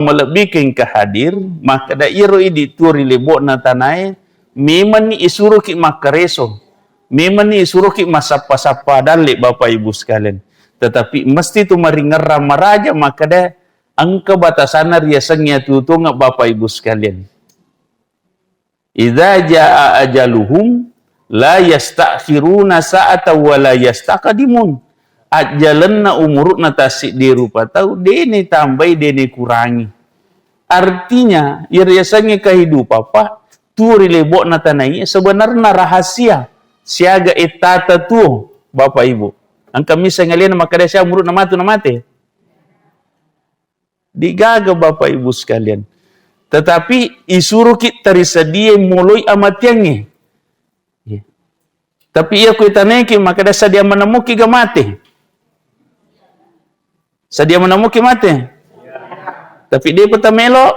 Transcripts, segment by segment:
melebihkan ke hadir maka da iro idi turi lebok na tanai memang ni isuruh ki makareso memang ni isuruh ki masapa-sapa dalik Bapak Ibu sekalian, tetapi mesti tu maringerra maraja maka da angka batasana riasanya tutunga Bapak Ibu sekalian. Idza jaa ajaluhum la yastakhiruna sa'ata wa la yastaqdimun. Ajalanna umurutna tasik dirupa tahu dene tambai dene kurangi. Artinya iriasanya kehidupan apa turi lebok na tanai sebenarnya rahasia siaga etata tu Bapak Ibu. Angka misa ngalian maka dia murut na mate. Digaga Bapak Ibu sekalian. Tetapi isuruh kita tersedia mulai amatiannya. Ya. Tapi ia kuita neki maka dia sedia menemuki ke mati. Sedia menemuki mati. Ya. Tapi dia peta melok.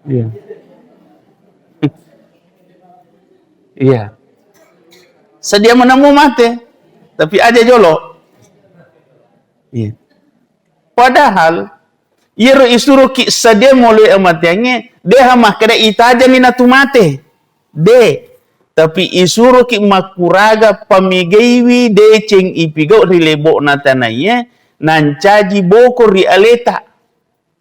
Iya. Iya. Sedia menemu mati. Tapi aja jolok. Iya. Padahal ia isuruh ki sedia mulai amatiannya dia mah kada itaja ni natu mate de tapi isuruh ki makuraga pamigaiwi de ceng ipigau rilebo natanaya nancaji boko rialeta.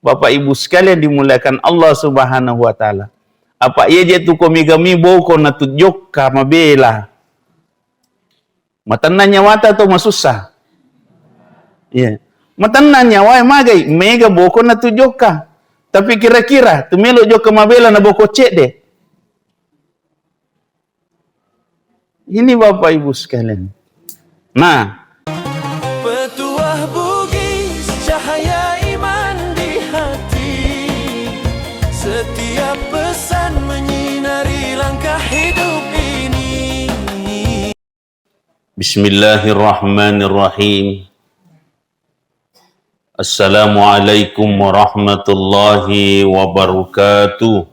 Bapak Ibu sekalian dimulakan Allah Subhanahu wa taala. Apa ia je tu komigami boko natujok ka mabela. Matananya wata atau masusah? Iya. Matanan nyawa magai mega boko na tujoka tapi kira-kira tumelo jo kemabela na boko cek deh. Ini Bapak Ibu sekalian. Nah, petuah bugis cahaya iman di hati, setiap pesan menyinari langkah hidup ini. Bismillahirrahmanirrahim. Assalamualaikum warahmatullahi wabarakatuh.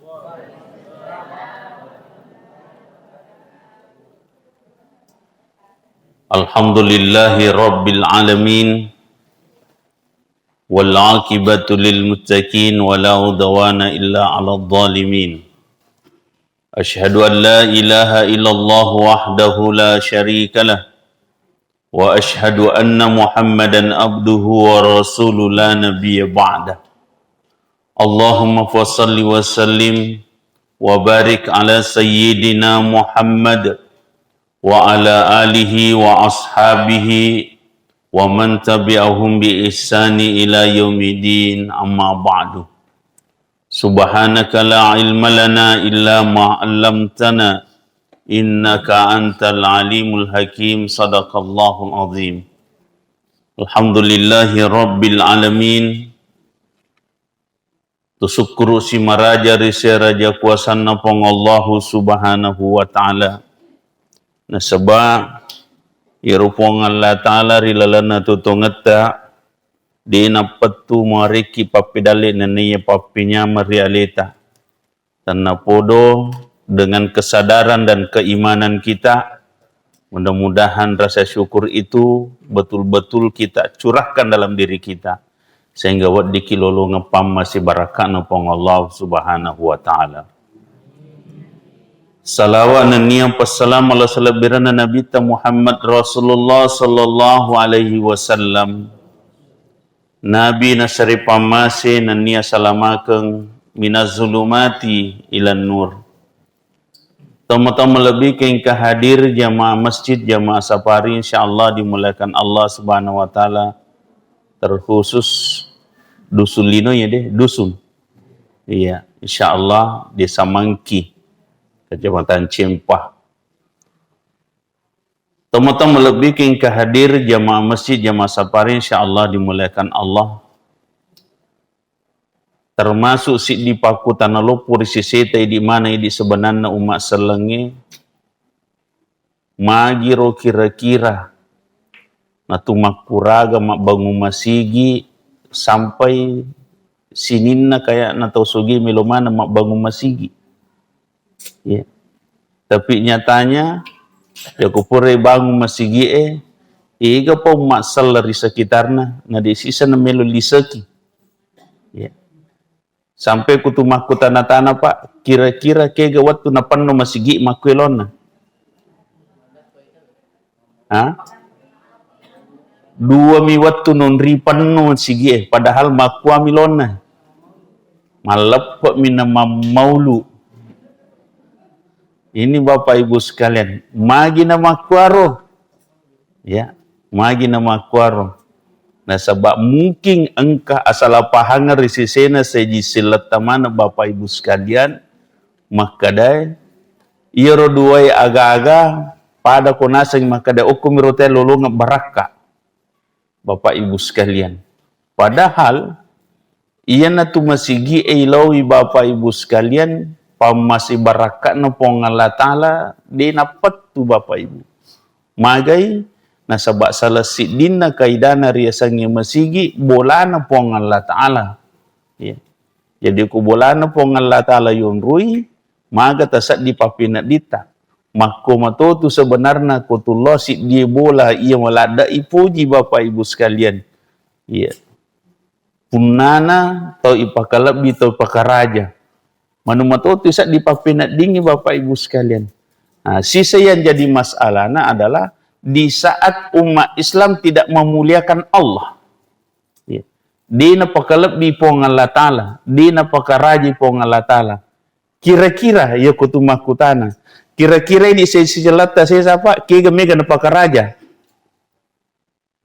Alhamdulillahi rabbil alamin. Wal aqibatu lil muttaqin wa la udwana illa 'alal zalimin. Asyhadu an la ilaha illallah wahdahu la syarika lah. Wa ashhadu anna Muhammadan abduhu wa rasuluhu la nabiyya ba'dah. Allahumma fassalli wa sallim wa barik ala sayyidina Muhammad wa ala alihi wa ashabihi wa man tabi'ahum bi ihsani ila yaumidin amma ba'du. Subhanaka la ilma lana illa ma 'allamtana innaka antal alimul hakim. Sadaqallahul azim. Alhamdulillahi rabbil alamin. Tusukuru si maraja risi raja kuasana pong Allahu subhanahu wa ta'ala. Nasaba irupong Allah ta'ala rilalana tutungata di napatu mariki papidali naniya papinya marialita. Tanah podo dengan kesadaran dan keimanan kita, mudah-mudahan rasa syukur itu betul-betul kita curahkan dalam diri kita sehingga wad dikilolo ngepam masih barakah napong Allah subhanahu wa ta'ala. Salawat dan niyam passalam ala salabirana Nabi Muhammad Rasulullah sallallahu alaihi wasallam. Nabi nasari pamase nan niya salamakeng minaz zulumati ilan nur. Tama-tama lebih ke hadir jamaah masjid, jamaah safari, insyaAllah dimulakan Allah subhanahu wa ta'ala. Terkhusus dusun lino ya deh, dusun. Iya, insyaAllah di Samangki, Kecamatan Cempah. Tama-tama lebih ke hadir jamaah masjid, jamaah safari, insyaAllah dimulakan Allah. Termasuk si di paku tanah lopur si seta di mana di sebenarnya umat selenge magiro kira-kira natu makuraga mak bangu masigi sampai sininna kayak natau sugi melomana mak bangu masigi ya. Tapi nyatanya ya kupure bangu masigi Ega pa masal dari sekitarna, na desisa na melo liseki. Ya. Sampai kutu tanah Pak, kira-kira kega waktu na panno masigi makuelona. Dua mi waktu non ripanno masigi, padahal makua milona. Malapok minama maulu. Ini Bapak Ibu sekalian, magi nama kuaro. Ya, magi nama kuaro. Nah, sebab mungkin engkau asal pahangan risisena seji silat tamana Bapak Ibu sekalian, maka dai iro duai aga-aga pada konaseng maka dai okum rote lolong baraka. Bapak Ibu sekalian. Padahal iya na tu masigi ilawi Bapak Ibu sekalian, pamasi barakat na pong Allah Ta'ala, di napat tu Bapak Ibu. Magai, na sabak salasit din na kaidana riasangnya masigi, bola na pong Allah Ta'ala. Ya. Jadi ku bola na pong Allah Ta'ala yun rui, maga tasat di papinat dita. Mako matoto sebenarnya kutullah si dia bola, ia malada ipuji Bapak Ibu sekalian. Ya. Punana, tau ipakalabi, tau ipakaraja. Manumatoto saat di papinat dingi Bapak Ibu sekalian. Nah, sisa yang jadi masalahnya adalah di saat umat Islam tidak memuliakan Allah. Ya. Dina pakalabi po Allah Ta'ala. Dina pakaraji po Allah Ta'ala. Kira-kira, ya kutumakutana. Kira-kira ini saya sejelata saya siapa? Kega mega na pakaraja.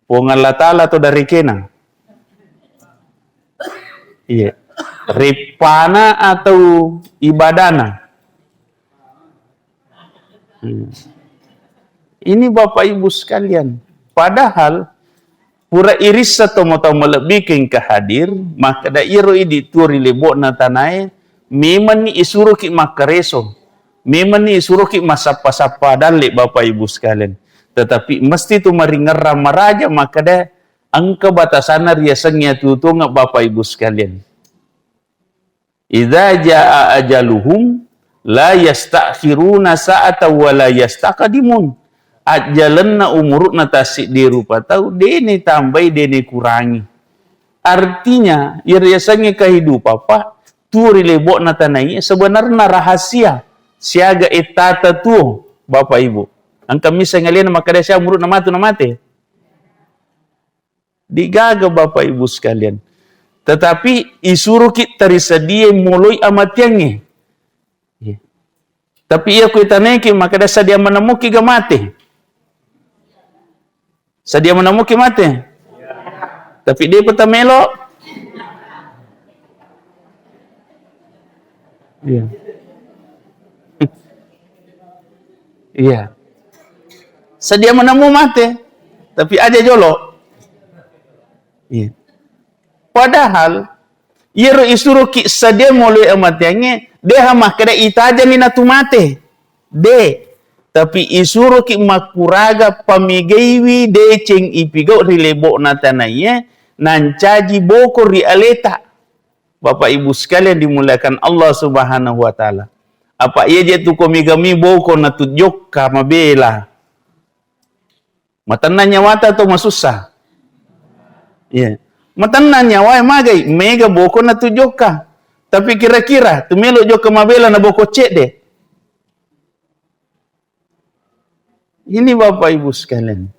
Po Allah Ta'ala atau dari kena? Iya. Ripana atau ibadana? Ini Bapak Ibu sekalian. Padahal pura iris atau mau melebihin kehadir, maka da iro idi turi lebok na tanai, memang ni isuruh ki makareso, memang ni isuruh ki masapa-sapa dalik Bapak Ibu sekalian. Tetapi mesti tu maringar ramaraja, maka da angka batasana riasanya tutu ngak Bapak Ibu sekalian. Idza jaa ajaluhum la yastakhiruna sa'ata wa la yastaqdimun. Ajalanna umurutna tasik dirupa tahu dene tambai dene kurangi. Artinya iriasanya kehidupan apa turi lebok na tanai sebenarnya rahasia siaga etata tu Bapak Ibu. Angka misa ngalian maka dia umurut na mate. Digaga Bapak Ibu sekalian. Tetapi isuruh kita tersedia mulai amatiannya. Ya. Tapi ia kuita neki maka dah sadia menemuki ke mati. Sadia menemuki mati. Ya. Tapi dia petamelo. Iya. Iya. Sadia menemu mati. Tapi aja jolo. Iya. Padahal iro isuru ki sadia mulai amatiannya deha mah kada itaja ni natu mate de tapi isuru ki makuraga pamigaiwi de ceng ipigo rilebo natanaya nancaji boko ri aleta. Bapak Ibu sekalian dimuliakan Allah Subhanahu wa taala. Apa ia je tu komigami boko natujok ka mabela. Matananya wata atau masusah? Iya. Yeah. Matanan nyawa magai mega boko na tujoka. Tapi kira-kira tumelo joka mabela na boko cek deh. Ini Bapak Ibu sekalian.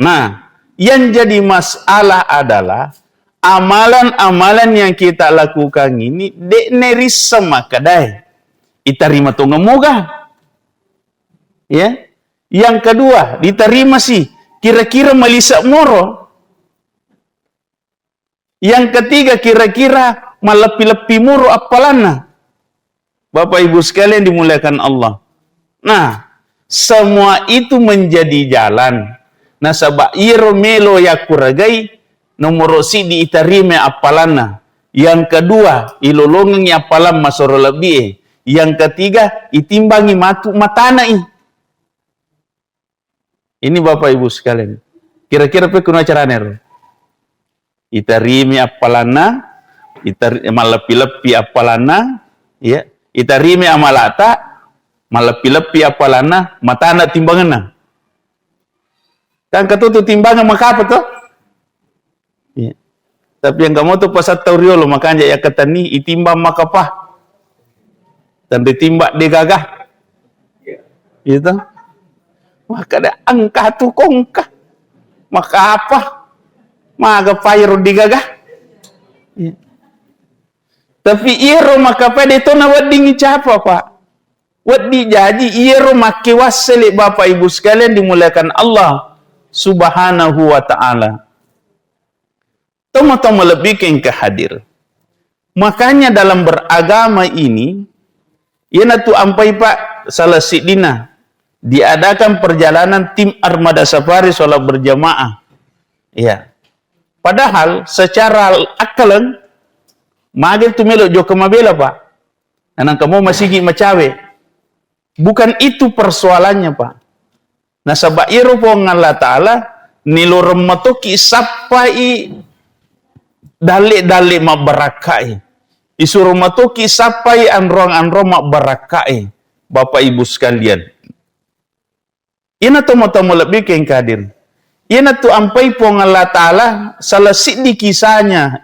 Nah, yang jadi masalah adalah amalan-amalan yang kita lakukan ini neris sama kadai. Itarima tu ngemoga. Ya. Yang kedua, diterima sih kira-kira melisak moro. Yang ketiga kira-kira malepi-lepi muru apalana. Bapak Ibu sekalian dimuliakan Allah. Nah, semua itu menjadi jalan. Nah, sabak iro melo ya kuragai nomor si di itarime apalana. Yang kedua, ilolongi apalan masoro lebih. Yang ketiga, itimbangi matanai. Ini Bapak Ibu sekalian. Kira-kira pe kuno carane itarimi apalana, malapi-lepi apalana, ya. Itarimi amalata, malapi-lepi apalana, matana timbanganna. Kan kata tu timbangan maka apa tuh? Ya. Tapi yang kamu tuh pasal tauriolo makanya ya kata ni itimbang maka apa? Dan ditimbak dia gagah. Gitu. Maka ada angka tu kongkah. Maka apa? Maka payro digagah. Ya. Tapi iro maka pada itu na wading capa pak? Wadi jadi iro make wasili Bapak Ibu sekalian dimuliakan Allah Subhanahu wa ta'ala. Toma-toma lebih ke hadir. Makanya dalam beragama ini, yana tu ampai pak salah sidina diadakan perjalanan tim armada safari sholat berjamaah. Ya. Padahal secara akalan magil tu melok jo kemabela pak. Anang kamu masih gi macawe. Bukan itu persoalannya pak. Nah sabak iro po Allah Ta'ala nilor matoki sapai dalik-dalik mak barakai. Isuro matoki sapai anrong-anrong mak barakai. Bapak Ibu sekalian. Ina tomo-tomo lebih keng kadir. Ina tu ampai po Allah Ta'ala salah sidi kisahnya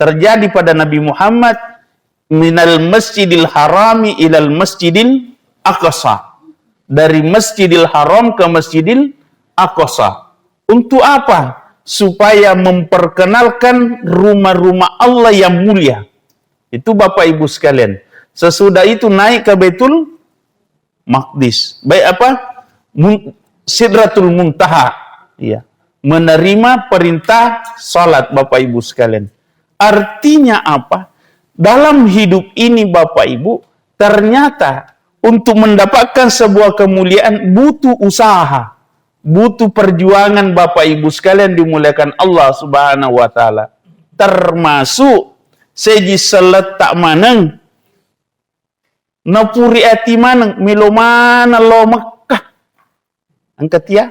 terjadi pada Nabi Muhammad minal masjidil harami ilal masjidil aqsa. Dari Masjidil Haram ke Masjidil Aqsa. Untuk apa? Supaya memperkenalkan rumah-rumah Allah yang mulia. Itu Bapak Ibu sekalian. Sesudah itu naik ke Baitul Maqdis. Baik apa? Sidratul Muntaha. Ya. Menerima perintah salat Bapak Ibu sekalian. Artinya apa? Dalam hidup ini Bapak Ibu, ternyata untuk mendapatkan sebuah kemuliaan butuh usaha, butuh perjuangan Bapak Ibu sekalian dimuliakan Allah Subhanahu wa taala. Termasuk seji seletak maneng napuri ati maneng milo mana lo Mekah. Angkat ya.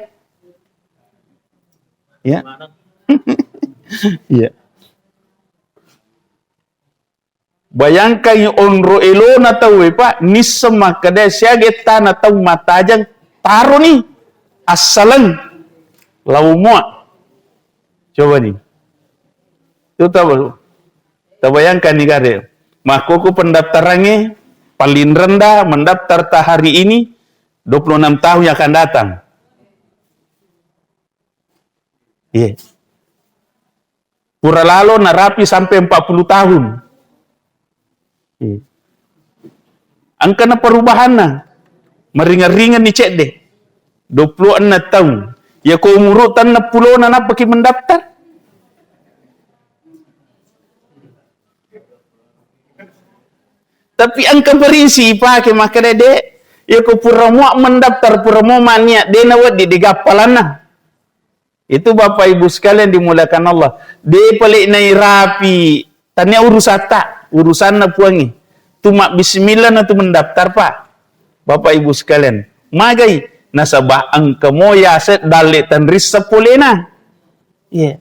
Ya. Iya. Bayangkan yung onro elo na tawe pa nisama kada siya na taw matajang taro ni asalan lau mua. Coba nih. Itu tahu. Bayangkan nih kade. Makuku pendaftarannya paling rendah mendaftar hari ini 26 tahun yang akan datang. Iya. Yeah. Pura lalu narapi sampai 40 tahun. Angka na perubahan na meringan-ringan ni cek deh 26 tahun ya ko umurutan na pulo na napaki mendaftar tapi angka berisi pakai maka dede ya ko pura muak mendaftar pura muak mania dena wadi digapalan na itu Bapak Ibu sekalian dimuliakan Allah de pelik nai rapi tanya urusan na puangi tuma bismillah na tu mendaftar pak Bapak Ibu sekalian magai nasabah angka moya set daletan risa polena yeah.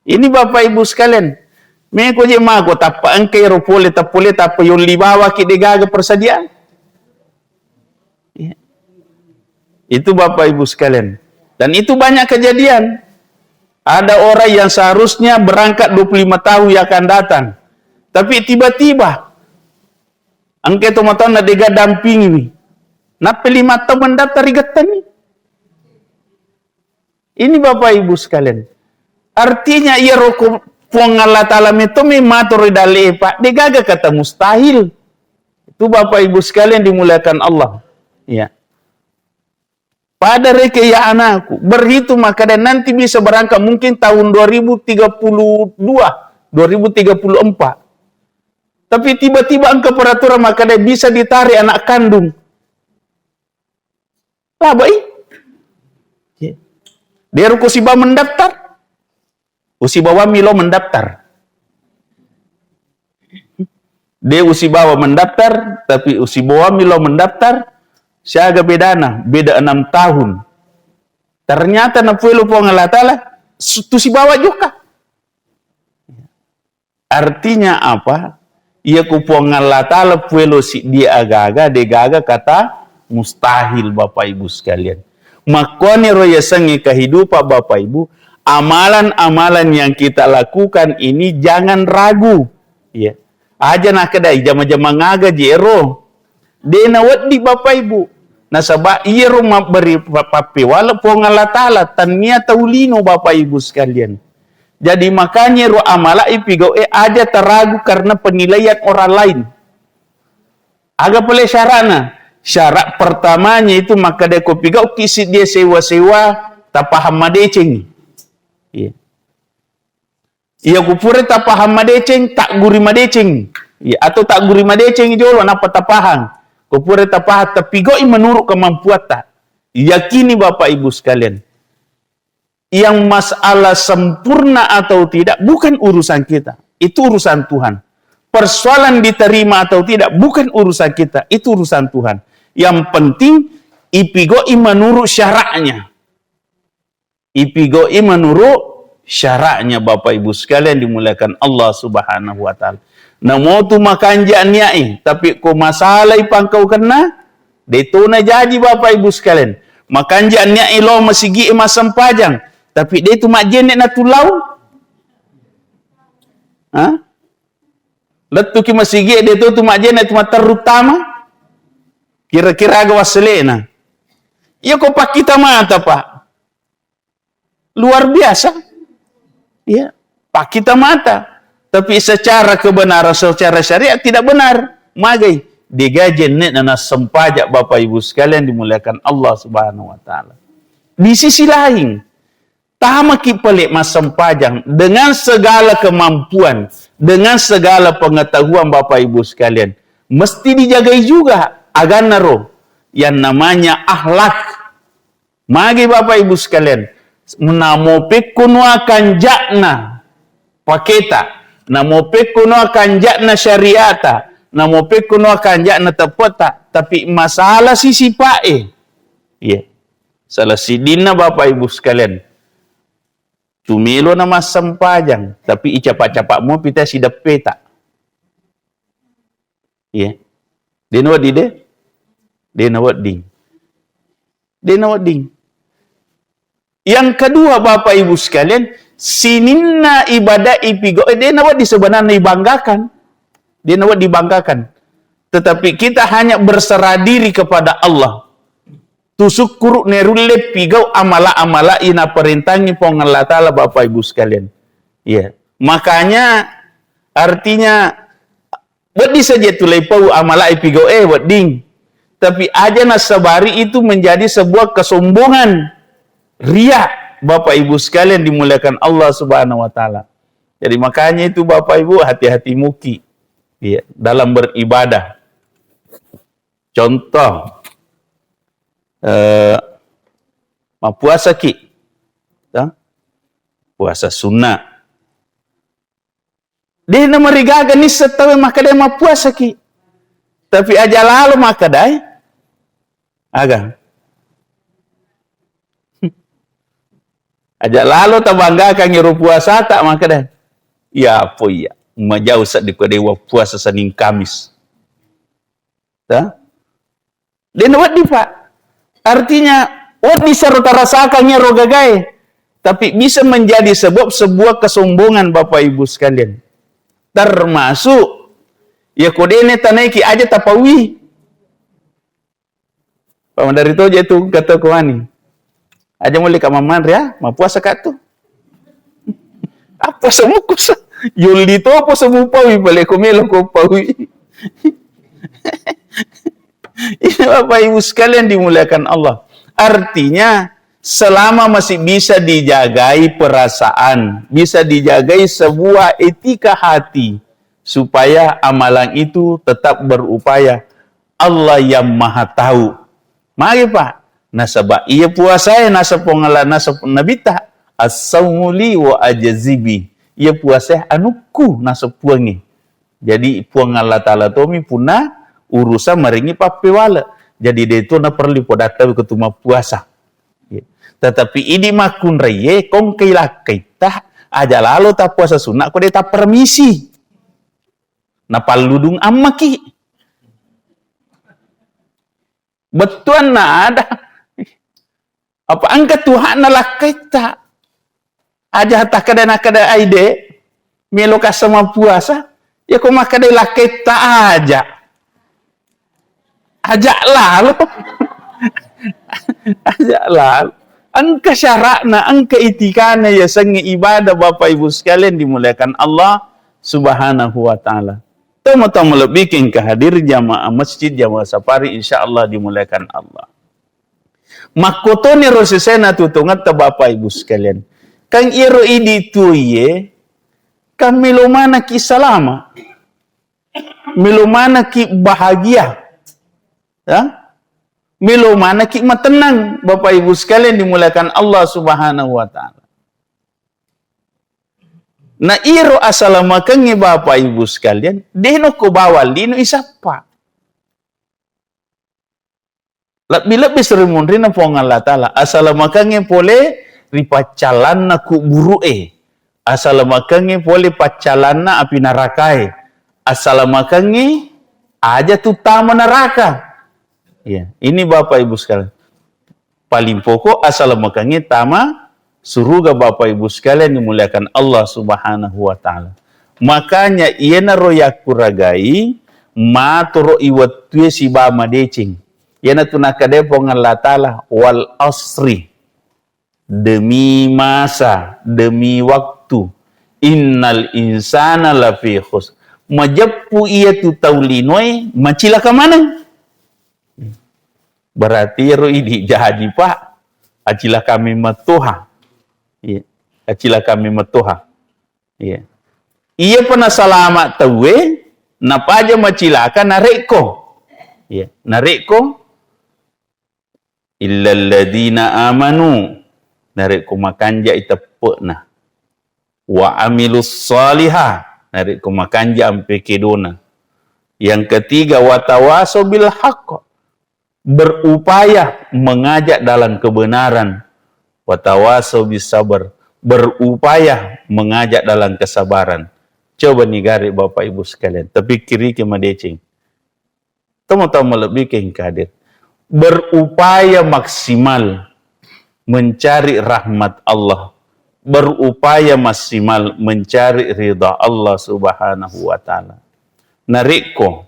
Ini Bapak Ibu sekalian me ko je mago tapa angke ro pole tapa yon libawa ki degaga persediaan yeah. Itu Bapak Ibu sekalian dan itu banyak kejadian ada orang yang seharusnya berangkat 25 tahun yang akan datang tapi tiba-tiba angke tomaton na dega dampingi ni. Nape 5 tahun mendaftar rigatan ni. Ini Bapak Ibu sekalian. Artinya ia roko puang Allah Ta'ala metome matur dale pak. Degaga kata mustahil. Itu Bapak Ibu sekalian dimuliakan Allah. Ya. Pada reke ya anakku. Berhitung maka dan nanti bisa berangkat mungkin tahun 2032. 2034. Tapi tiba-tiba angka peraturan maka dia bisa ditarik anak kandung. Lah baik. Dia usiba mendaftar. Usibawa Milo mendaftar. Dia usibawa mendaftar, tapi usibawa Milo mendaftar, siaga bedana, beda 6 tahun. Ternyata na puelo po Allah Ta'ala, usibawa juga. Artinya apa? Ia kupuang Allah Ta'ala puelo si dia agaga, degaga kata mustahil Bapak Ibu sekalian. Makanya roya sangi kehidupan Bapak Ibu, amalan-amalan yang kita lakukan ini jangan ragu. Ya. Aja nak kedai jama-jama ngaga jero. Dena wadi Bapak Ibu. Nasaba iya rumah beri papi walaupun Allah Ta'ala tania taulino Bapak Ibu sekalian. Jadi makanya ro amala ipigo aja teragu karena penilaian orang lain. Agak boleh syaratnya. Syarat pertamanya itu maka dia kopigau kisi dia sewa-sewa tak paham madeceng. Iya. Ia kupure tak paham madeceng, tak guri madeceng. Iya. Atau tak guri madeceng jolo napa tak paham. Kupure tak paham tapi goi menurut kemampuan tak. Yakini Bapak Ibu sekalian. Yang masalah sempurna atau tidak bukan urusan kita. Itu urusan Tuhan. Persoalan diterima atau tidak bukan urusan kita. Itu urusan Tuhan. Yang penting ipigoi menurut syaratnya. Ipigoi menurut syaratnya Bapak Ibu sekalian dimuliakan Allah Subhanahu wa taala. Namo tu makanja niai, tapi ko masalah ipangkau kena, detona jadi Bapak Ibu sekalian. Makanja niai lo masigi masam pajang, tapi dia tu mak jenek na tulau. Ha? Letu ki masigi dia tu mak jenek tu terutama. Kira-kira agak waselena. Ya kok pak kita mata Pak. Luar biasa. Ya, pak kita mata. Tapi secara kebenaran, secara syariat tidak benar. Magai. Digajen nana sempajak Bapak Ibu sekalian dimuliakan Allah Subhanahu wa taala. Di sisi lain, tamaki pelik mas sempajang dengan segala kemampuan, dengan segala pengetahuan Bapak Ibu sekalian, mesti dijagai juga. Agar naro yang namanya akhlak. Magi Bapak Ibu sekalian, namope kuno akan jakna paketa, namope kuno akan jakna syariata, namope kuno akan jakna tepota, tapi masalah sisi pae. Iya. Salah sidina Bapak Ibu sekalian. Tumelo nama sempajang, tapi icapak-capak mo pita sidap peta. Iya. Dino dide. Dena wading. Yang kedua Bapak Ibu sekalian, sininna ibadah ipigo. Dena wadi sebenarnya dibanggakan. Dena wadi dibanggakan. Tetapi kita hanya berserah diri kepada Allah. Tusukuru nerulle pigau amala-amala ina perintangi pong Allah Ta'ala Bapak Ibu sekalian. Ya. Makanya artinya wadi saja tulai pau amala ipigo wading. Tapi aja nasabari itu menjadi sebuah kesombongan, riya Bapak Ibu sekalian dimuliakan Allah Subhanahu wa taala. Jadi makanya itu Bapak Ibu hati-hati muki ya, dalam beribadah. Contoh puasa ki. Puasa sunnah. Dia nama rigaga ni setawe maka dia ma puasa ki. Tapi aja lalu maka dai agak aja lalu tak banggakan ngiru puasa tak maka dai ya apa ya majau sak dewa puasa Senin Kamis ta den wadi Pak artinya wadi serta rasakan ngiru gagai tapi bisa menjadi sebuah kesombongan Bapak Ibu sekalian termasuk ya kodene tanaiki aja tapawi. Paman dari itu aja itu kata kuani. Aja mulai ke maman ya, mau puasa kat tu. Apa semua kusa? Yuli to apa semua pawi balik komelo ko pawi. Ini Bapak Ibu sekalian dimuliakan Allah. Artinya selama masih bisa dijagai perasaan, bisa dijagai sebuah etika hati. Supaya amalan itu tetap berupaya. Allah yang maha tahu. Mari Pak. Nasabah iya puasa nasa pengala nasa nabita. As-sawmuli wa ajazibi. Iya puasa anuku nasa puangi. Jadi puang Allah Ta'ala tomi punah urusan maringi pape wala. Jadi dia itu na perlu podatawi ketuma puasa. Tetapi ini makun reye kong kaila kaita aja lalu tak puasa sunnah kok dia tak permisi. Napaludung amaki. Betuan na ada. Apa angka Tuhan nalak kita? Aja tak kada aide, melo kasama puasa, ya kau maka de laketa aja. Ajak lalu. Ajak lalu. Angka syaratna, angka itikana ya sangi ibadah Bapak Ibu sekalian dimuliakan Allah Subhanahu wa taala. Tamu-tamu lebih kehadir jamaah masjid jamaah safari insyaallah dimuliakan Allah. Makotone rosesena tutungat ta Bapak Ibu sekalian. Kang iro idi tuye kang milumana ki salama. Milumana ki bahagia. Ya? Milumana ki matenang Bapak Ibu sekalian dimuliakan Allah Subhanahu wa taala. Na iro asalama kangi Bapak Ibu sekalian, deno ko bawal dino isapa. Lebih sering mundri na pongan Allah Ta'ala. Asalamakangnya pole ripacalan na kuburu'e. Asalamakangnya pole pacalan na api narakai. Asalamakangnya aja tutama neraka. Ya, ini Bapak Ibu sekalian. Paling pokok asalamakangnya tama suruga Bapak Ibu sekalian dimuliakan Allah Subhanahu wa Ta'ala. Makanya iena royak kuragai maturo iwatue si bama decing. Yana tunakade pongan Allah Ta'ala wal asri, demi masa, demi waktu, innal insana lafi khusr. Majappu iya tu taulinoi macila ka mana? Berarti ro idi jadi Pak, acila kami matuha. Iya, acila kami matuha. Iya. Iya pernah selamat tawe, napa aja macilaka nareko. Iya, nareko illal ladina amanu narik kumakanja itapuna wa amilus salihah narik kumakanja ampe kedona. Yang ketiga watawaso bil haqq, berupaya mengajak dalam kebenaran, watawaso bis sabar, berupaya mengajak dalam kesabaran. Coba nih garik Bapak Ibu sekalian, tapi kiri ke madecing tamu-tamu lebih ke kadir, berupaya maksimal mencari rahmat Allah, berupaya maksimal mencari ridha Allah Subhanahu wa taala. Nariko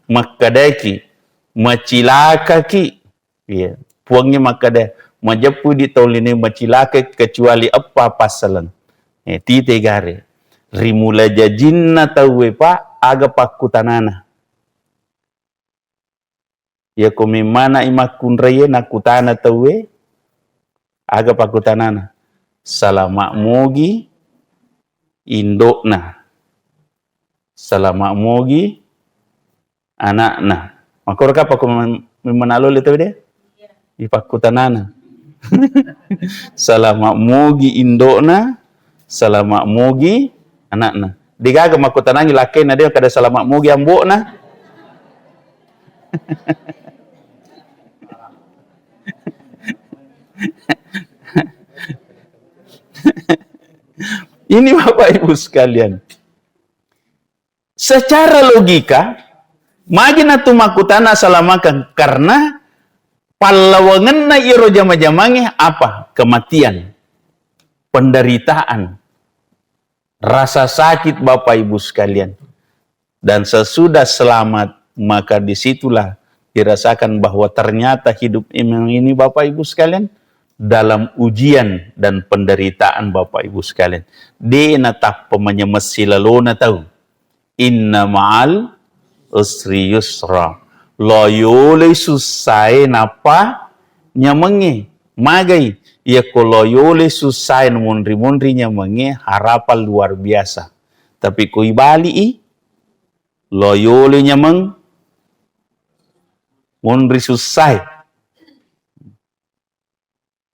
makadaki macilaka ki, ya, puangnya makada majapu di tauline macilaka kecuali apa pasalan. Tite gare rimula jajinna tawe Pak aga pakutanana. Ya kumi mana imakun raya nakutana tawe aga pakutanana salama mogi indokna salama mogi anakna makor ka paku menalo itu deh ipakutanana salama mogi indokna salama mogi anakna digaga makutanangi lakena dia kada salama mogi ambokna. Ini Bapak Ibu sekalian, secara logika magina tu makutana salamakan karena pallawangan na iro jama-jamange apa? Kematian, penderitaan, rasa sakit Bapak Ibu sekalian. Dan sesudah selamat maka disitulah dirasakan bahwa ternyata hidup ini Bapak Ibu sekalian dalam ujian dan penderitaan Bapak Ibu sekalian. Dia natap pemanyemesi lalu na tahu. Inna ma'al usri yusra. Loyole susai napa nyamangi. Magai. Ya ko loyole susai mundri-mundri nyamangi harapan luar biasa. Tapi ko ibali loyole nyamang mundri susai.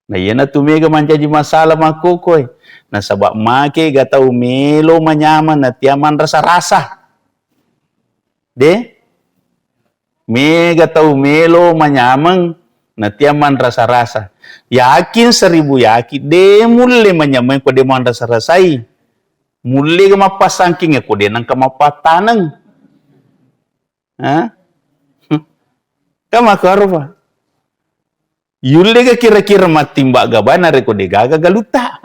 Nah yana tumega manjaji masalah makokoy. Nah sabab make gatau melo manyaman na tiaman rasa-rasa. De? Mega tau melo manyaman na tiaman rasa-rasa. Yakin 1000 yakin. De mulle manyaman ko de man rasa-rasai. Mulle ka mapasangking ko de nang kamapatanang. Ha? Kama karupa. Yulle ga kira-kira matimbak gabana reko de gaga galuta.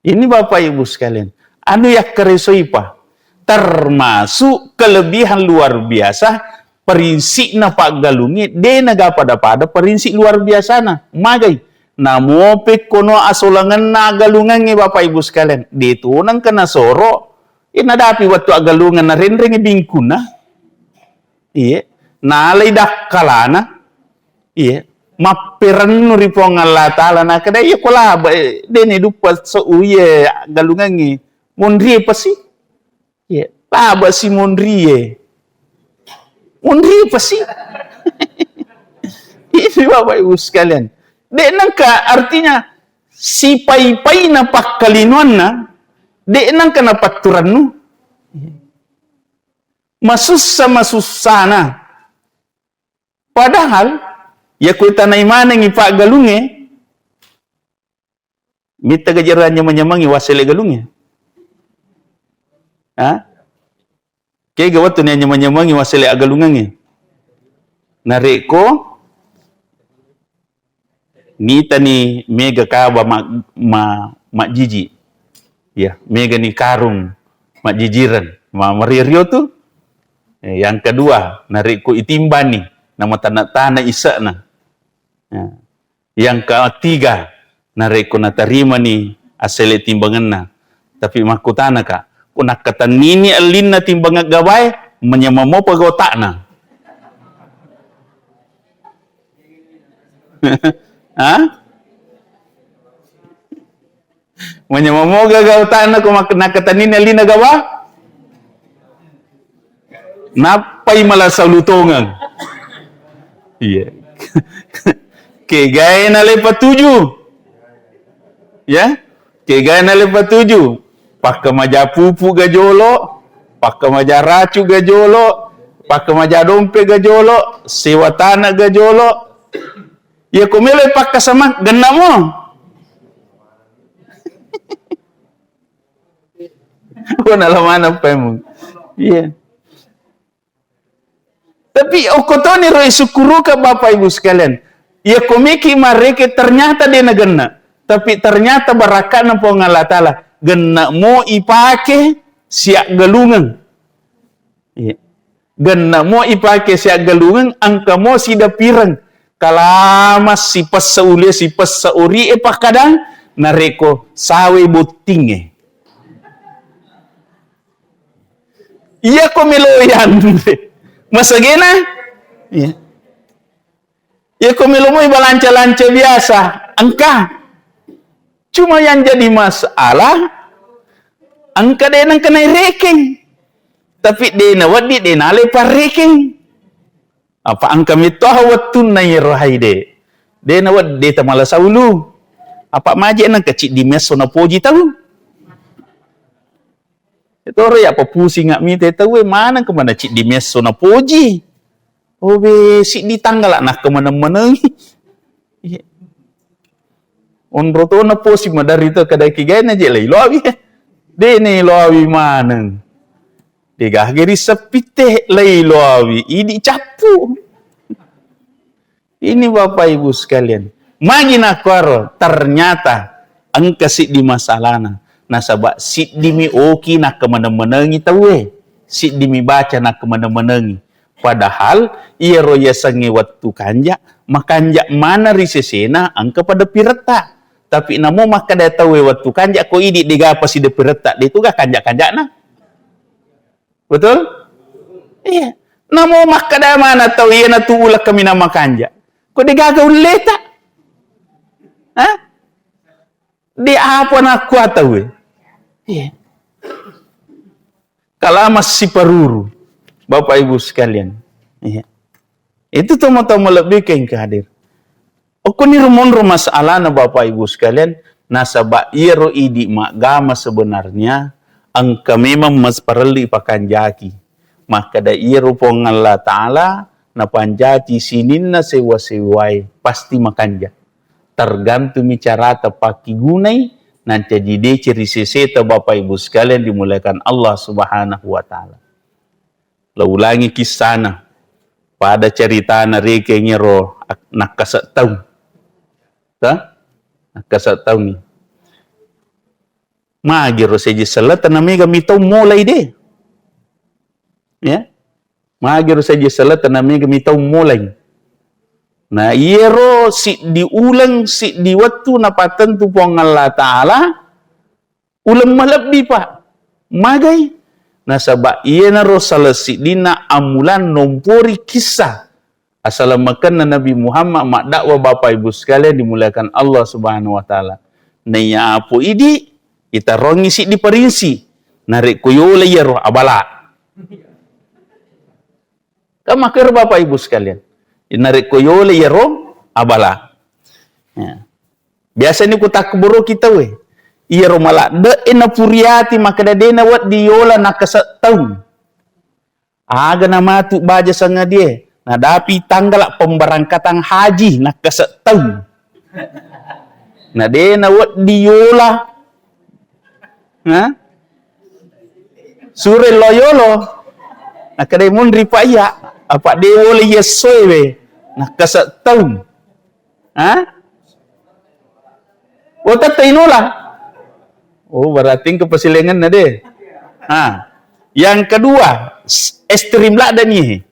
Ini Bapak Ibu sekalian. Anu yak keresoipa. Termasuk kelebihan luar biasa perinsik na pak galungi de naga pada perinsik luar biasa na magai namo pe kono asolangan na galungan nge Bapak Ibu sekalian de tu nang kena soro ina dapi waktu agalungan na renreng bingkuna iya nalai dak kalana iya maperan nuri pong Allah taala na kada iya kola de ne dupa so uye galungan nge mondri pasi iya laba si mondri pasti. Ini Bapak Ibu sekalian. Dek nangka artinya si pai-pai na pakkalinuan na dek nangka na paturan nu. Masusah na. Padahal ya kuita na imana ngi pak galunge mita gajarannya menyamangi wasele galunge. Ha? Kaya gawat tu niya nyamangi wasili agalungangi. Nareko nita ni mega kaba mak jiji. Ya, mega ni karung mak jijiran. Maririo tu. Yang kedua, nareko itimbani nama tanah isa na. Yang ketiga, nareko natarima ni asele timbangan na. Tapi makutana ka kunak kata nini alin na timbang gawai menyamamo pagotak na. Ha? Menyamamo gawtak na kumak kata nini alin na gawa? Napay malasa lutongan. Iya. Kegaya na lepat 7. Ya? Kegaya na lepat 7. Pakai maja pupu gajolo, pakai maja racu gajolo, pakai maja dompe gajolo, sewa tanah gajolo. Ya kumile pakai sama gena mo. Kuna lamana pemu. Iya. Tapi okotoni roi syukuru ke Bapak Ibu sekalian. Ya komiki mereka ternyata dia negena. Tapi ternyata barakan po Allah Ta'ala. Gena mo ipake siak galungan. Gena mo ipake siak galungan, angka mo sida pirang. Kalamas si pasaulia si pasauri pakadang nareko sawe botinge. Iya ko meloyan. Masagena? Iya. Iya ko melomo ibalanca-lanca biasa. Angka. Cuma yang jadi masalah, angka dia nang kena ranking. Tapi dia nak wadi dia nak lepas ranking. Apa angka mitahu watun na rohai de. Dia nak wadi dia tak malas ulu. Apa maje nang kecik di meso na poji tahu. Itu orang apa pusing ngak mite tahu mana ke mana cik di meso na poji. Oh be si di tanggal nak ke mana-mana. Onroto na po si madarito kada kigay na jelay loawi. De ne loawi manang. De gageri sepite lay loawi. Ini capu. Ini Bapak Ibu sekalian. Magi nakwaro ternyata angka si di masalana. Nasaba si di mi oki nak kemana-manangi tawe. Si di mi baca nak kemana-manangi. Padahal iya roya sangi waktu kanja. Makanja mana risesena angka pada pireta. Tapi namo maka dia tahu waktu kanjak ko idi diga apa si de pireta dia tu gak kanjak-kanjak na. Betul? Iya. Namo maka dia mana tahu iya na tu ulak kami nama kanjak. Ko diga uleta. Hah? Dia apa nak kuat tahu? Iya. Kalamas si paruru. Bapak Ibu sekalian. Iya. Itu tomo-tomo lebih ke hadir. Aku ni rumon masalah na Bapak Ibu sekalian, nasaba iro idi magama sebenarnya angka memang mas perli pakanjaki. Maka da iro pong Allah Ta'ala na panjati sinin na sewa-sewai pasti makanja. Tergantung bicara tapaki gunai nanti jadi ciri seseta Bapak Ibu sekalian dimulakan Allah Subhanahu wa Ta'ala. Laulangi kisana pada cerita nari kengero nak kasat tahu. Ta? Nak kasat tahu ni. Magiro seji salat tanami kami tahu mulai deh. Ya. Magiro seji salat tanami kami tahu mulai. Nah, iero si diulang si di waktu napatan tu puang Allah Ta'ala ulang malabdi pak magai nah sabak iya na rosala si dina amulan nompori kisah asal makan na Nabi Muhammad mak dakwa bapak ibu sekalian dimuliakan Allah Subhanahu Wa Ta'ala na iya apo idi kita rongi si di perinsi narik kuyole iero abala kamakir bapak ibu sekalian inarik koyole yero abala. Ya. Biasa ni ku tak keburu kita we. Yero malak de ina puriati maka dena wat diola nak kasatau. Aga nama tu baja sanga dia. Nah dapi tanggal pemberangkatan haji nak kasatau. Nah dena wat diola. Ha? Sure loyolo. Nah kadai mun ripaya. Apa dia boleh yesoy we nak kasat tahu ha otak tainola oh berarti kepesilengan na deh ha yang kedua ekstrim lah dan ni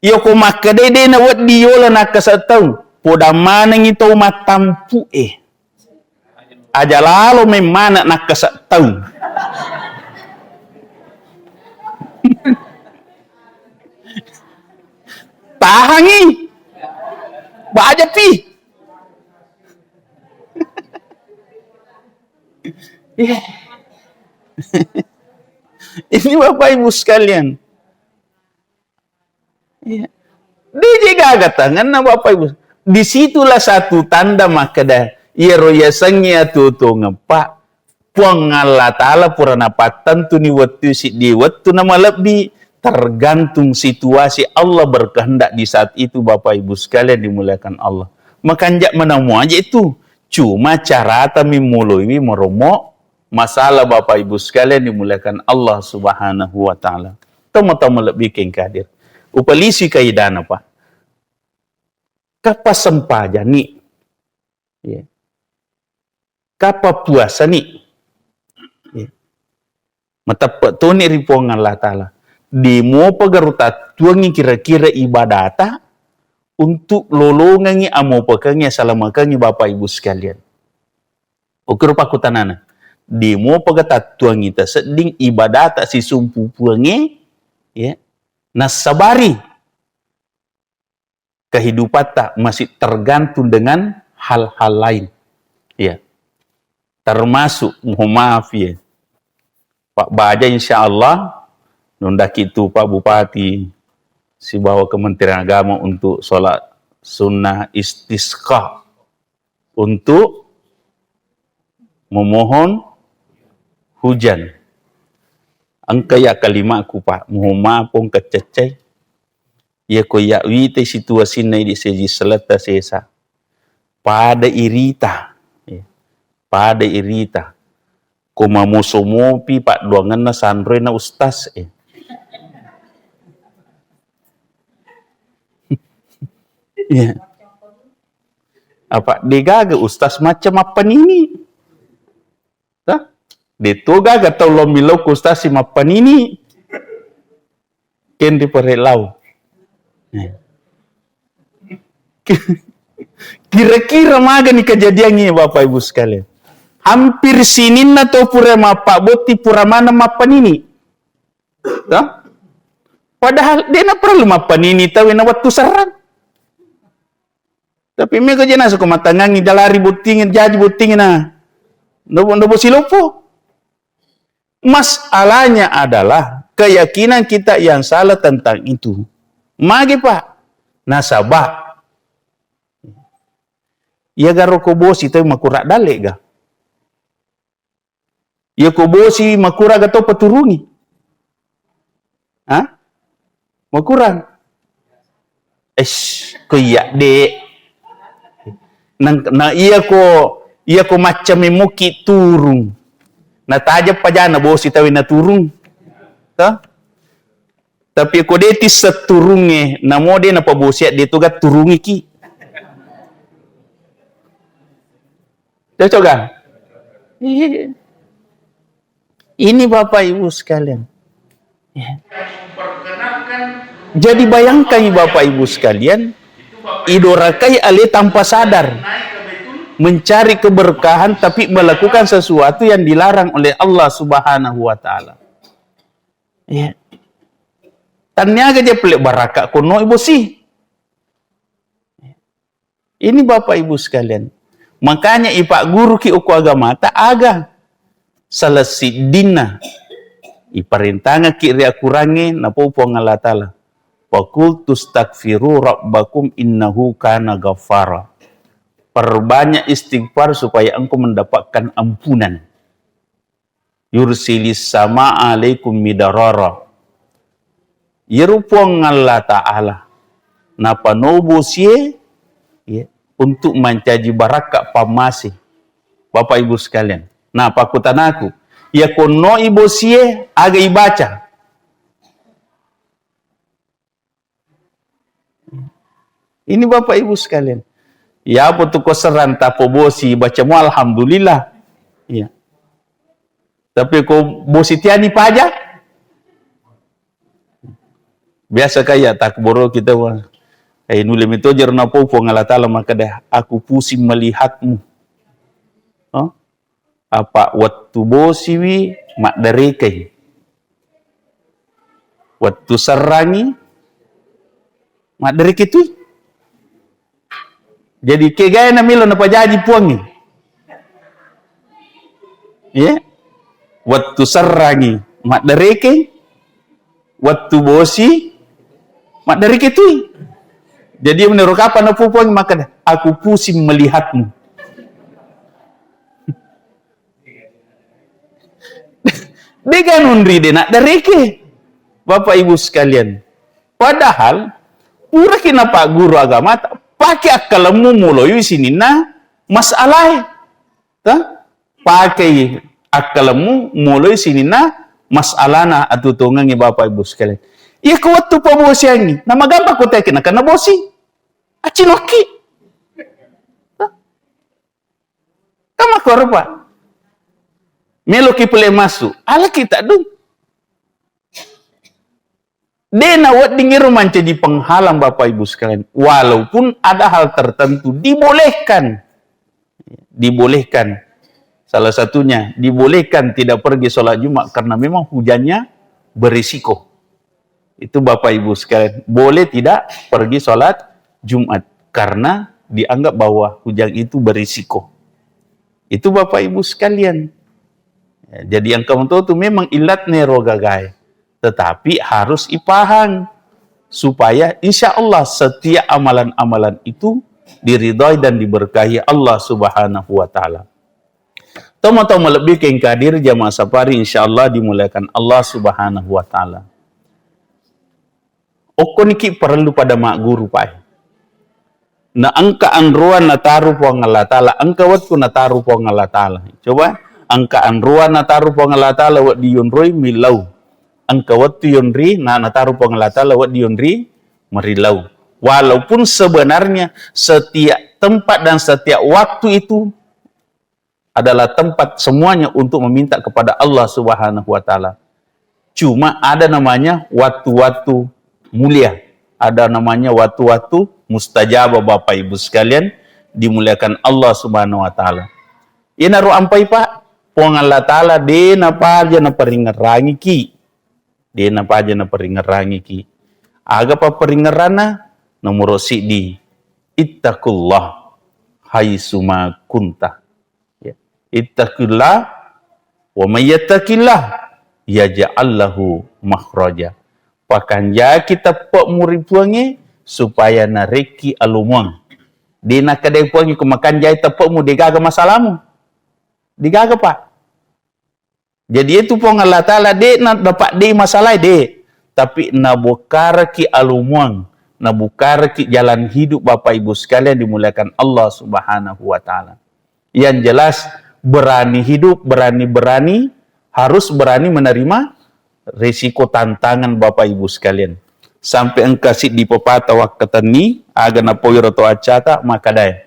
iyo ko makadede na wat diola nak kasat tahu poda mana ngito matampu aja lalo memana nak kasat tahu tahangi baca pi ini bapak ibu sekalian dia jaga tangan na bapak ibu disitulah satu tanda maka dah iero yasangnya tutu ngepak puang Allah Ta'ala purana patan tu ni waktu si di waktu nama lebih tergantung situasi Allah berkehendak di saat itu bapak ibu sekalian dimuliakan Allah maka jak menamu aja itu cuma cara kami mulai meromok masalah bapak ibu sekalian dimuliakan Allah Subhanahu Wa Ta'ala tamu-tamu lebih kengkadir upalisi kaidana pak kapa sempaja ni ya. Kapa puasa ni ya. Mata petoni ripuang Allah Ta'ala di mo pagaruta tuangi kira-kira ibadata untuk lolongangi amo pakangi salamakangi bapak ibu sekalian. Oke rupa kutanana. Di mo pagata tuangi ta seding ibadata si sumpu puangi ya. Nasabari kehidupan tak masih tergantung dengan hal-hal lain. Ya. Termasuk mohon maaf ya. Pak Baja insyaallah nundak itu Pak Bupati si bawa Kementerian Agama untuk sholat sunnah istisqa untuk memohon hujan. Angka ya kalimat aku Pak, mohon maaf pun kececai. Ya ko ya wite situasi na di seji selata sesa. Pada irita. Ya. Pada irita. Kuma musumopi Pak duangan na sandroy na ustas ya. Apa digaga ustaz macam apa ini? Tah? Ditoga gatau lomilo ustaz si mapan ini. Ken di perelau. Kira-kira maga nih kejadiannya Bapak Ibu sekalian. Hampir sinin atau pura mapa boti pura mana mapan ini. Tah? Padahal dia na perlu mapan ini tahu na waktu serang. Tapi mereka jenas aku matangangi dalari butingin jaji butingin na nobo silopo. Masalahnya adalah keyakinan kita yang salah tentang itu. Magi Pak nasabah. Ia garo kobosi tapi makurak dalek ga. Ia kobosi makurak atau peturuni. Hah? Makurang. Kuya dek. Na iya ko macam muki turung. Na tajab pa dyan na bosi tawin na turung. Ta? Tapi ko dia ti seturunge namo dia na pabosiat dia tu gat turungi ki. Cocok kan? Ini Bapak Ibu sekalian. Ya. Jadi bayangkan Bapak Ibu sekalian, idorakai ale tanpa sadar, mencari keberkahan tapi melakukan sesuatu yang dilarang oleh Allah Subhanahu wa taala. Ya. Tanya aja pelik barakak kono ibu sih. Ini Bapak Ibu sekalian. Makanya ipak guru ki uku agama ta aga salasi dina. Iparintanga ki ria kurangi napo Allah taala. Faqul tustaghfiru rabbakum innahu kana ghaffara. Perbanyak istighfar supaya engkau mendapatkan ampunan. Yursilis sama alaikum midarara. Yerupuang Allah Ta'ala napa nobosie ya, untuk mencaji barakat pamasi Bapak Ibu sekalian. Nah pakutan aku ya kono ibosie aga ibaca ini Bapak Ibu sekalian. Ya apa tu koseran tapo bosi baca mu alhamdulillah ya. Tapi ko bosi tiani pajak biasa kaya tak boro kita wah. Nulim itu jarna po Allah Taala maka dah aku pusing melihatmu. Oh? Apa waktu bosiwi mak derekai. Waktu serangi mak derekai tu. Jadi ke gaya na milo na pajaji puangi. Ya. Waktu serangi mak derekai. Waktu bosi mak dari ketui. Jadi menurut apa na pupuang maka aku pusing melihatmu. Dengan unri de nak dari ke. Bapak Ibu sekalian. Padahal pura kena pak guru agama pakai akalamu muloi sini na masalah. Ta? Pakai akalamu muloi sini na masalah na atau tongangi Bapak Ibu sekalian. Iya kuat tu pabosi ani. Nama gambar ko tekin karena bosi. Acinoki. Kama korba. Meloki pele masuk. Ala kita dong. Dena wat dingiru menjadi penghalang Bapak Ibu sekalian. Walaupun ada hal tertentu dibolehkan. Dibolehkan. Salah satunya dibolehkan tidak pergi sholat Jumat karena memang hujannya berisiko. Itu Bapak Ibu sekalian, boleh tidak pergi sholat Jumat karena dianggap bahwa hujan itu berisiko. Itu Bapak Ibu sekalian. Ya, jadi yang kamu tahu itu memang ilatnya rogagai, tetapi harus ipaham supaya insya Allah setiap amalan-amalan itu diridhai dan diberkahi Allah Subhanahu wa taala. Tahu melebih ke hadir jamaah safari insya Allah dimuliakan Allah Subhanahu wa taala. Oko niki perlu pada mak guru pai. Na angka anruan na taru po Allah taala, angka watku na taru po Allah taala. Coba angka anruan na taru po Allah taala wat diyunroi milau. Angka wattu yunri na taru po Allah taala wat diyunri merilau. Walaupun sebenarnya setiap tempat dan setiap waktu itu adalah tempat semuanya untuk meminta kepada Allah Subhanahu wa taala. Cuma ada namanya waktu-waktu mulia. Ada namanya waktu-waktu mustajabah Bapak Ibu sekalian dimuliakan Allah Subhanahu wa taala. Ina ru ampai Pak, pong Allah taala de na paja na peringerangi ki. De na paja na peringerangi ki. Aga pa peringerana nomor di ittaqullah haitsuma kunta. Ya. Ittaqillah wa may yattaqillah yaj'al lahu makhraja. Pakan ya kita pok muri puangi supaya nareki alumang. Di nak kedai puangi kemakan jai tepok mu digaga masalahmu. Digaga Pak. Jadi itu pong Allah taala de nak dapat de masalah de. Tapi nabukar ki alumang, nabukar ki jalan hidup Bapak Ibu sekalian dimuliakan Allah Subhanahu wa taala. Yang jelas berani hidup, berani harus berani menerima resiko tantangan Bapak Ibu sekalian. Sampai engkau di pepatah waktu ni aga na poiro to acata maka dai.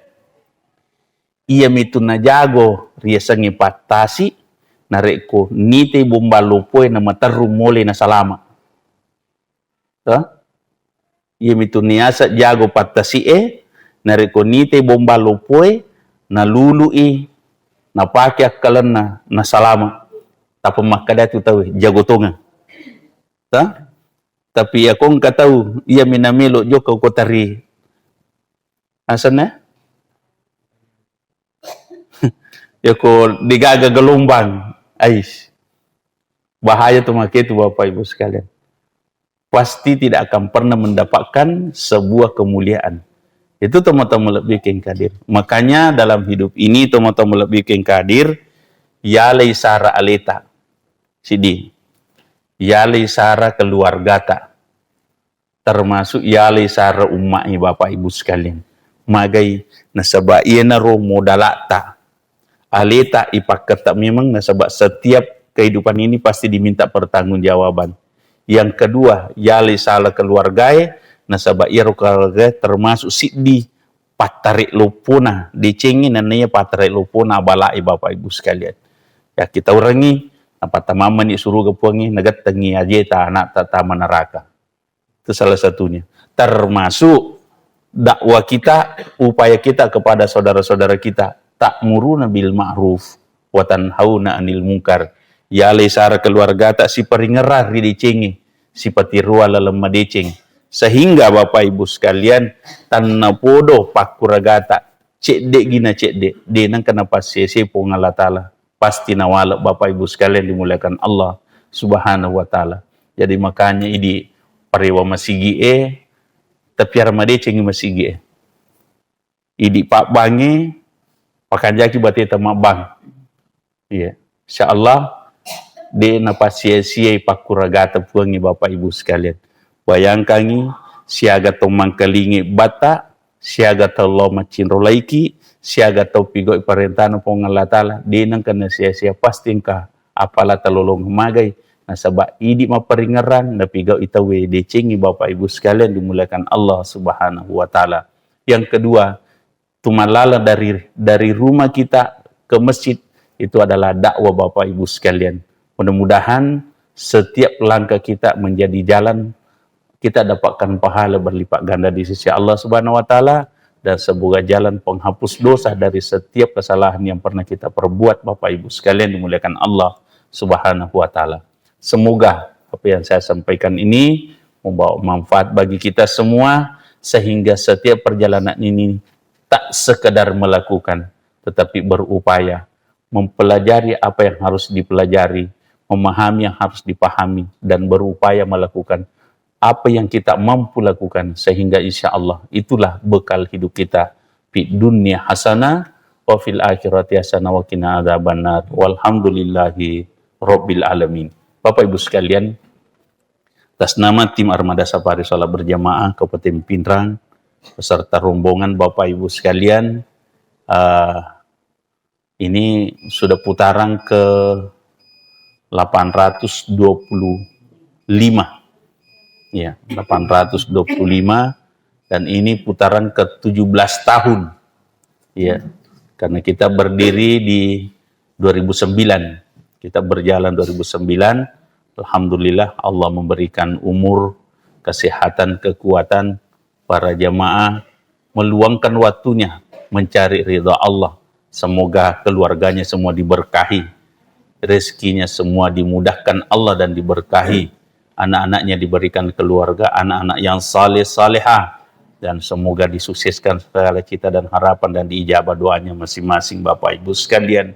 Ia mitu na jago riasangi patasi nareko nite bomba lopoy na mataru mole na salama. Ia mitu niasa jago patasi nareko nite bomba lopoy na lului na pakai akalan na salama. Tapi makada tu tahu jago tonga. Tapi ako nggak tahu ia minamelo joko kotari. Asana? Joko digaga gelombang. Ais. Bahaya tuh make itu Bapak Ibu sekalian. Pasti tidak akan pernah mendapatkan sebuah kemuliaan. Itu teman-teman lebih kadir. Makanya dalam hidup ini teman-teman lebih kadir. Ya leisara aleta. Sidi. Ya leisara keluarga tak. Termasuk ya leisara ummai Bapak Ibu sekalian. Magai nasabak iya naro modalata. Aleta ipakat tak memang nasabak setiap kehidupan ini pasti diminta pertanggungjawaban. Yang kedua, ya leisara keluarga nasabak iya keluarga termasuk sidi patarik lupuna. Dicengin namanya patarik lupuna balai Bapak Ibu sekalian. Ya kita urangi apa tamaman ni suruh kepuangi nagat tengi aja ta anak ta taman neraka. Itu salah satunya. Termasuk dakwah kita, upaya kita kepada saudara-saudara kita, ta'muruna bil ma'ruf wa tanhauna 'anil munkar. Ya lesara keluarga tak si peringerah ri dicengi, si patirua lalem madeceng. Sehingga Bapak Ibu sekalian tanna podo pakuragata cedek gina cedek denang kenapa sese pongal taala. Pasti nawala Bapak Ibu sekalian dimuliakan Allah Subhanahu wa taala. Jadi makanya ini parewa masigi tapi armade cengi masigi idi pak bangi pakanjaki bati tama bang. Iya, insyaallah de napa sia-sia pakuragata puangi Bapak Ibu sekalian. Bayangkangi siaga to mangkalingi bata, siaga to lo macin rolaiki, siaga tau pigo iparentano pong Allah Ta'ala dinang kana sia-sia pasti engka apala talolong magai nasaba idi maperingeran na pigo itawe decengi Bapak Ibu sekalian dimuliakan Allah Subhanahu wa taala. Yang kedua, tumalala dari rumah kita ke masjid itu adalah dakwah Bapak Ibu sekalian. Mudah-mudahan setiap langkah kita menjadi jalan kita dapatkan pahala berlipat ganda di sisi Allah Subhanahu wa taala. Dan semoga jalan penghapus dosa dari setiap kesalahan yang pernah kita perbuat Bapak Ibu sekalian dimuliakan Allah Subhanahu wa taala. Semoga apa yang saya sampaikan ini membawa manfaat bagi kita semua sehingga setiap perjalanan ini tak sekedar melakukan tetapi berupaya mempelajari apa yang harus dipelajari, memahami yang harus dipahami dan berupaya melakukan apa yang kita mampu lakukan sehingga insya Allah itulah bekal hidup kita fi dunya hasanah wa fil akhirati hasanah wa qina adzabannar walhamdulillahi rabbil alamin. Bapak Ibu sekalian, atas nama tim Armada Safari Salat Berjamaah Kabupaten Pindrang beserta rombongan Bapak Ibu sekalian, ini sudah putaran ke 825. Ya, 825 dan ini putaran ke-17 tahun. Ya, karena kita berdiri di 2009. Kita berjalan 2009. Alhamdulillah Allah memberikan umur, kesehatan, kekuatan para jamaah meluangkan waktunya mencari ridha Allah. Semoga keluarganya semua diberkahi. Rezekinya semua dimudahkan Allah dan diberkahi. Anak-anaknya diberikan keluarga, anak-anak yang saleh salehah dan semoga disukseskan segala cita dan harapan dan diijabah doanya masing-masing Bapak Ibu sekalian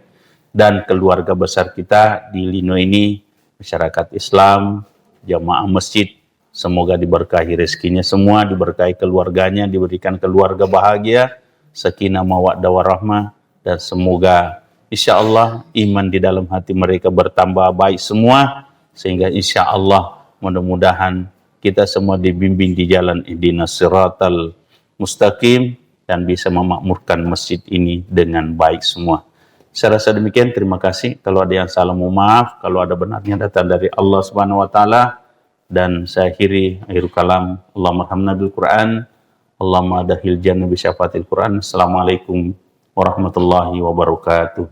dan keluarga besar kita di Lino ini, masyarakat Islam, jamaah masjid, semoga diberkahi rezekinya semua, diberkahi keluarganya, diberikan keluarga bahagia, sakinah mawaddah warahmah dan semoga insya Allah iman di dalam hati mereka bertambah baik semua sehingga insya Allah mudah-mudahan kita semua dibimbing di jalan ihdinas siratal mustaqim dan bisa memakmurkan masjid ini dengan baik semua. Saya rasa demikian, terima kasih. Kalau ada yang salah, mohon maaf. Kalau ada benarnya datang dari Allah Subhanahu wa taala. Dan saya akhiri akhir kalam. Allahumma arhamna bil Quran. Allahumma adkhil jannah bi syafaatil Quran. Assalamualaikum warahmatullahi wabarakatuh.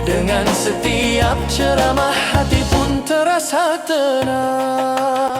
Dengan setiap ceramah hati pun terasa tenang.